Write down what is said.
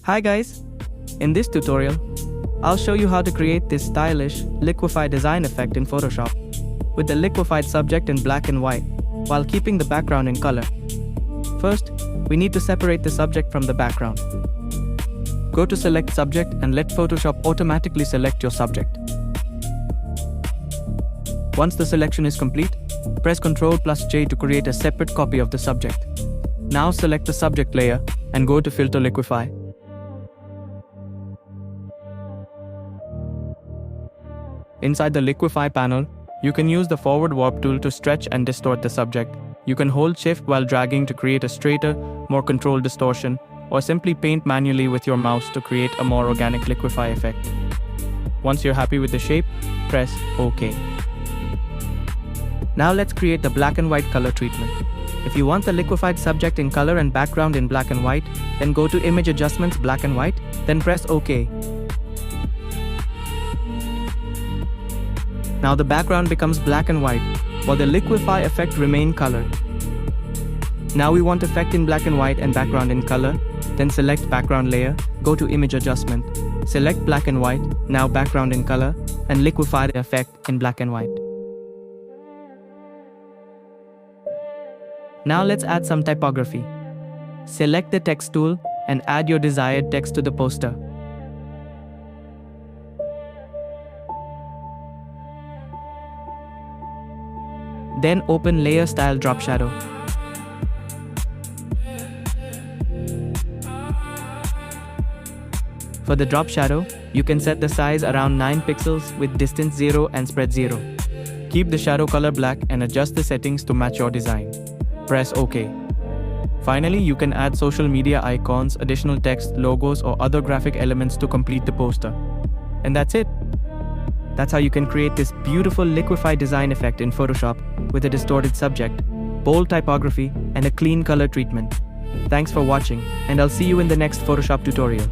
Hi guys! In this tutorial, I'll show you how to create this stylish Liquify design effect in Photoshop with the liquefied subject in black and white while keeping the background in color. First, we need to separate the subject from the background. Go to Select Subject and let Photoshop automatically select your subject. Once the selection is complete, press Ctrl+J to create a separate copy of the subject. Now select the subject layer and go to Filter Liquify. Inside the Liquify panel, you can use the forward warp tool to stretch and distort the subject. You can hold Shift while dragging to create a straighter, more controlled distortion, or simply paint manually with your mouse to create a more organic Liquify effect. Once you're happy with the shape, press OK. Now let's create the black and white color treatment. If you want the liquefied subject in color and background in black and white, then go to Image Adjustments, Black and White, then press OK. Now the background becomes black and white, while the Liquify effect remain colored. Now we want effect in black and white and background in color, then select background layer, go to Image Adjustment, select black and white, now background in color, and Liquify the effect in black and white. Now let's add some typography. Select the text tool and add your desired text to the poster. Then open Layer Style Drop Shadow. For the drop shadow, you can set the size around 9 pixels with distance 0 and spread 0. Keep the shadow color black and adjust the settings to match your design. Press OK. Finally, you can add social media icons, additional text, logos, or other graphic elements to complete the poster. And that's it. That's how you can create this beautiful Liquify design effect in Photoshop with a distorted subject, bold typography, and a clean color treatment. Thanks for watching, and I'll see you in the next Photoshop tutorial.